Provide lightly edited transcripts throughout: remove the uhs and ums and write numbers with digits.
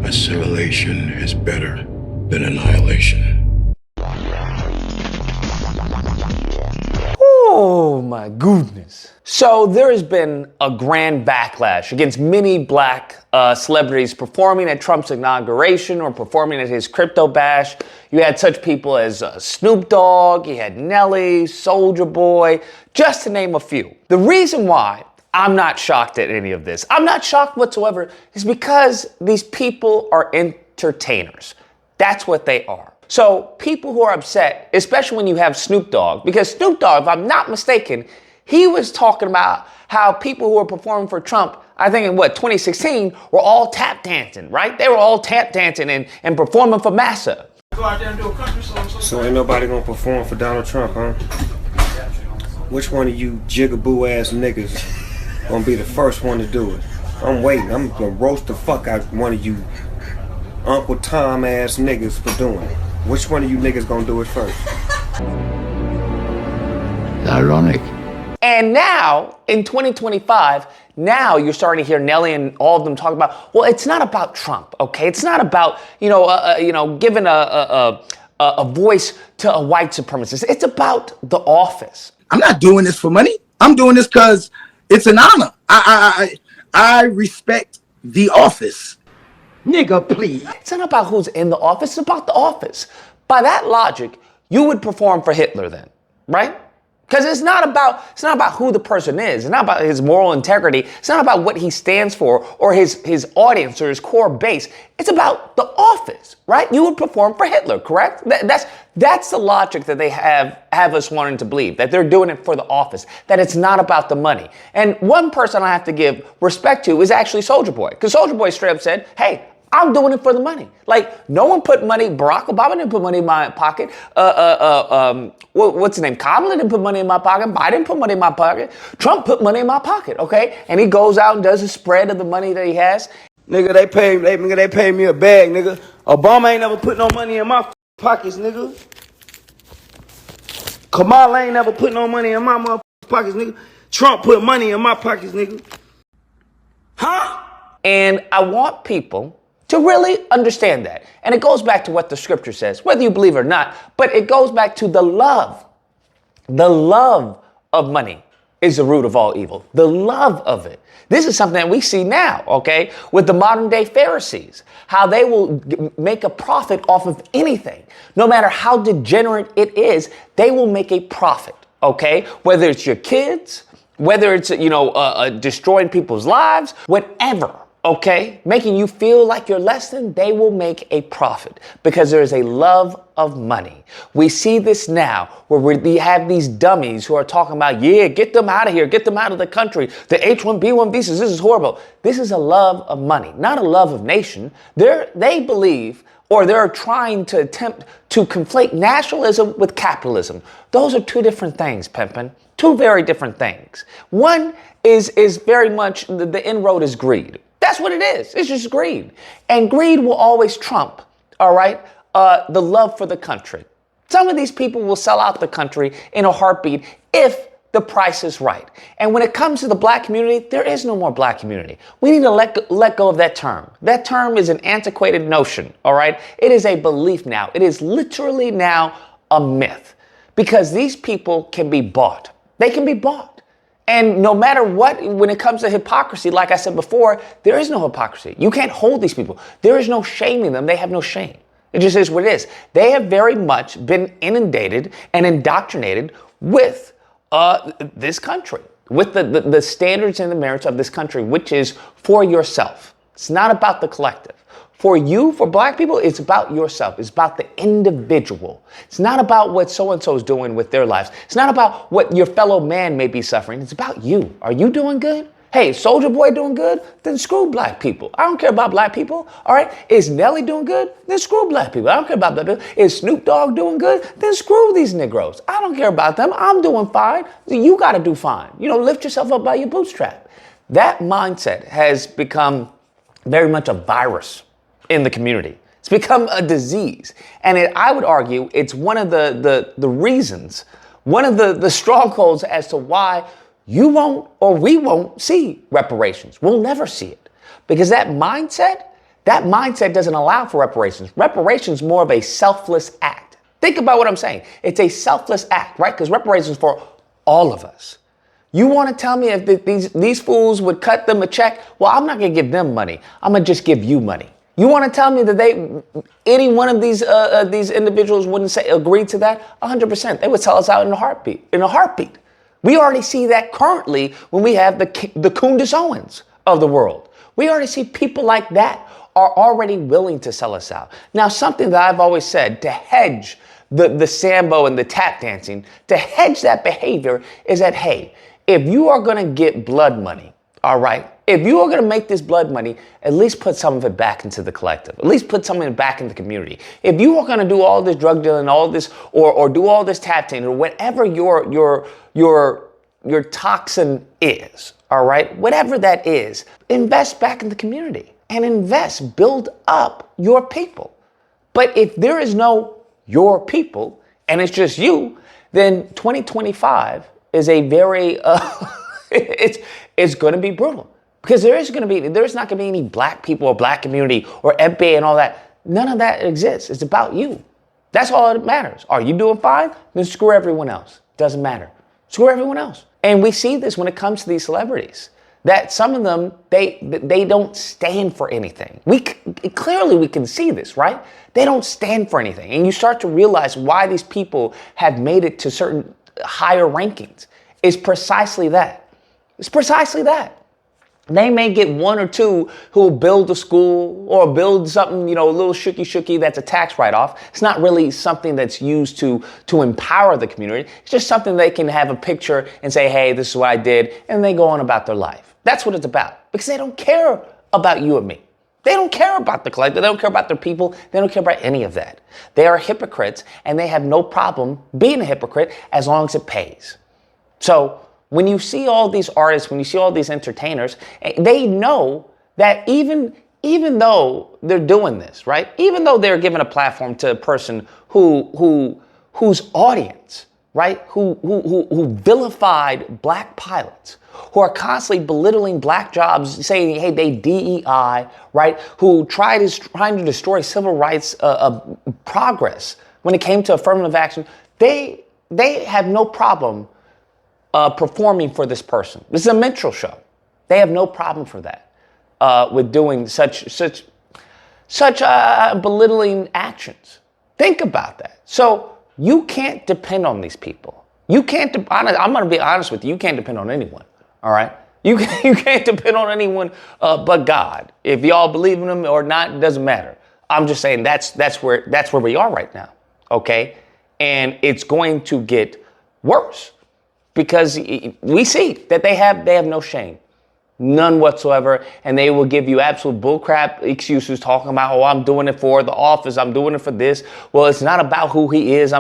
Assimilation is better than annihilation. Oh my goodness. So there has been a grand backlash against many black celebrities performing at Trump's inauguration or performing at his crypto bash. You had such people as Snoop Dogg, you had Nelly, Soulja Boy, just to name a few. The reason why I'm not shocked at any of this, I'm not shocked whatsoever, is because these people are entertainers. That's what they are. So people who are upset, especially when you have Snoop Dogg, because Snoop Dogg, if I'm not mistaken, he was talking about how people who were performing for Trump, I think in 2016, were all tap dancing, right? They were all tap dancing and performing for massa. Go out there and do a country song. So ain't nobody gonna perform for Donald Trump, huh? Which one of you jigaboo ass niggas gonna be the first one to do it? I'm waiting. I'm gonna roast the fuck out one of you Uncle Tom ass niggas for doing it. Which one of you niggas gonna do it first? Ironic. And now, in 2025, now you're starting to hear Nelly and all of them talk about, well, it's not about Trump, okay? It's not about, giving a voice to a white supremacist. It's about the office. I'm not doing this for money. I'm doing this because it's an honor. I respect the office. Nigga, please. It's not about who's in the office, it's about the office. By that logic, you would perform for Hitler then, right? Because it's not about who the person is. It's not about his moral integrity. It's not about what he stands for or his audience or his core base. It's about the office, right? You would perform for Hitler, correct? That's the logic that they have us wanting to believe, that they're doing it for the office, that it's not about the money. And one person I have to give respect to is actually Soulja Boy. Because Soulja Boy straight up said, hey, I'm doing it for the money. Like, no one put money, Barack Obama didn't put money in my pocket. What's his name? Kamala didn't put money in my pocket. Biden didn't put money in my pocket. Trump put money in my pocket, okay? And he goes out and does a spread of the money that he has. Nigga, they pay me a bag, nigga. Obama ain't never put no money in my pockets, nigga. Kamala ain't never put no money in my pockets, nigga. Trump put money in my pockets, nigga. Huh? And I want people to really understand that. And it goes back to what the scripture says, whether you believe it or not, but it goes back to the love. The love of money is the root of all evil. The love of it. This is something that we see now, okay, with the modern day Pharisees, how they will make a profit off of anything. No matter how degenerate it is, they will make a profit, okay? Whether it's your kids, whether it's, destroying people's lives, whatever. Okay, making you feel like you're less than, they will make a profit because there is a love of money. We see this now where we have these dummies who are talking about, yeah, get them out of here, get them out of the country. The H-1B1 visas, this is horrible. This is a love of money, not a love of nation. They believe, or they're trying to attempt to conflate nationalism with capitalism. Those are two different things, Pimpin'. Two very different things. One is very much, the inroad is greed. That's what it is. It's just greed. And greed will always trump, all right, the love for the country. Some of these people will sell out the country in a heartbeat if the price is right. And when it comes to the black community, there is no more black community. We need to let go of that term. That term is an antiquated notion, all right? It is a belief now. It is literally now a myth because these people can be bought. They can be bought. And no matter what, when it comes to hypocrisy, like I said before, there is no hypocrisy. You can't hold these people. There is no shaming them. They have no shame. It just is what it is. They have very much been inundated and indoctrinated with this country, with the standards and the merits of this country, which is for yourself. It's not about the collective. For you, for black people, it's about yourself. It's about the individual. It's not about what so-and-so is doing with their lives. It's not about what your fellow man may be suffering. It's about you. Are you doing good? Hey, Soulja Boy doing good? Then screw black people. I don't care about black people. All right? Is Nelly doing good? Then screw black people. I don't care about black people. Is Snoop Dogg doing good? Then screw these Negroes. I don't care about them. I'm doing fine. You got to do fine. Lift yourself up by your bootstrap. That mindset has become very much a virus in the community. It's become a disease. And I would argue it's one of the reasons, one of the strongholds as to why you won't or we won't see reparations. We'll never see it. Because that mindset, That mindset doesn't allow for reparations. Reparations is more of a selfless act. Think about what I'm saying. It's a selfless act, right? Because reparations is for all of us. You want to tell me if these fools would cut them a check? Well, I'm not going to give them money. I'm going to just give you money. You want to tell me that any one of these individuals wouldn't agree to that? 100%. They would sell us out in a heartbeat. In a heartbeat. We already see that currently when we have the Candace Owens of the world. We already see people like that are already willing to sell us out. Now, something that I've always said to hedge the sambo and the tap dancing, to hedge that behavior is that, hey, if you are going to get blood money, all right, if you are going to make this blood money, at least put some of it back into the collective. At least put some of it back in the community. If you are going to do all this drug dealing, all this, or do all this tap dancing, or whatever your toxin is, all right, whatever that is, invest back in the community and build up your people. But if there is no your people and it's just you, then 2025 is a very, it's going to be brutal. Because there's not going to be any black people or black community or FBA and all that. None of that exists. It's about you. That's all that matters. Are you doing fine? Then screw everyone else. Doesn't matter. Screw everyone else. And we see this when it comes to these celebrities, that some of them, they don't stand for anything. Clearly we can see this, right? They don't stand for anything. And you start to realize why these people have made it to certain higher rankings. It's precisely that. It's precisely that. They may get one or two who will build a school or build something, a little shooky that's a tax write-off. It's not really something that's used to empower the community. It's just something they can have a picture and say, hey, this is what I did, and they go on about their life. That's what it's about, because they don't care about you and me. They don't care about the collective. They don't care about their people. They don't care about any of that. They are hypocrites, and they have no problem being a hypocrite as long as it pays. So when you see all these artists, when you see all these entertainers, they know that even though they're doing this, right? Even though they're giving a platform to a person whose audience, right? Who vilified black pilots, who are constantly belittling black jobs, saying, hey, they DEI, right? Who trying to destroy civil rights progress when it came to affirmative action. They have no problem performing for this person. This is a minstrel show. They have no problem for that, with doing such belittling actions. Think about that. So you can't depend on these people. You can't. I'm going to be honest with you. You can't depend on anyone. All right. You can't depend on anyone but God. If y'all believe in him or not, it doesn't matter. I'm just saying that's where we are right now. Okay, and it's going to get worse. Because we see that they have no shame, none whatsoever, and they will give you absolute bullcrap excuses talking about, oh, I'm doing it for the office, I'm doing it for this. Well, it's not about who he is,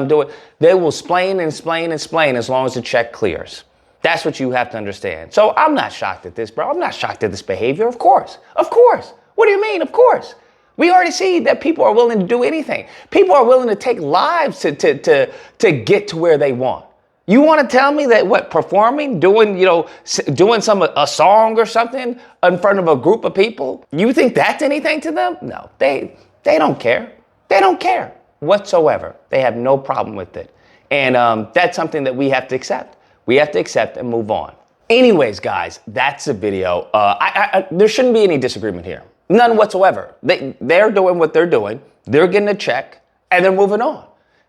They will explain and explain and explain as long as the check clears. That's what you have to understand. So I'm not shocked at this, bro. I'm not shocked at this behavior, of course. Of course. What do you mean? Of course. We already see that people are willing to do anything. People are willing to take lives to get to where they want. You want to tell me that performing, doing a song or something in front of a group of people, you think that's anything to them? No, they don't care. They don't care whatsoever. They have no problem with it. And that's something that we have to accept. We have to accept and move on. Anyways, guys, that's the video. There shouldn't be any disagreement here. None whatsoever. They're doing what they're doing. They're getting a check and they're moving on.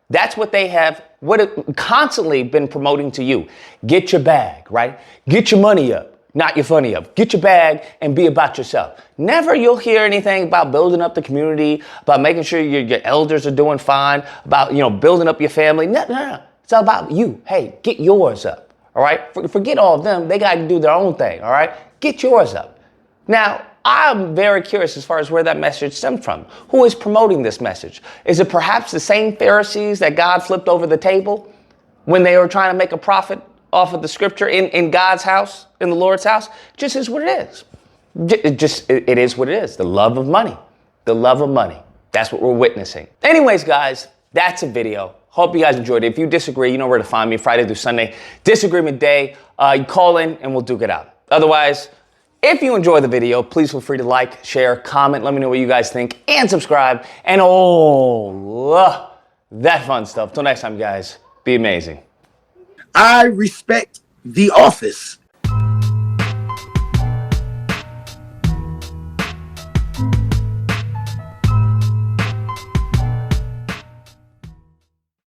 That's what they have, constantly been promoting to you. Get your bag, right? Get your money up, not your funny up. Get your bag and be about yourself. Never you'll hear anything about building up the community, about making sure your elders are doing fine, about, building up your family. No. It's all about you. Hey, get yours up, all right? Forget all of them. They got to do their own thing, all right? Get yours up. Now, I'm very curious as far as where that message stemmed from. Who is promoting this message? Is it perhaps the same Pharisees that God flipped over the table when they were trying to make a profit off of the scripture in God's house, in the Lord's house? It just is what it is. It is what it is. The love of money. The love of money. That's what we're witnessing. Anyways, guys, that's a video. Hope you guys enjoyed it. If you disagree, you know where to find me Friday through Sunday. Disagreement day. You call in and we'll duke it out. Otherwise, If you enjoy the video, please feel free to like, share, comment, let me know what you guys think, and subscribe, and that fun stuff. Till next time, guys, be amazing. I respect the office.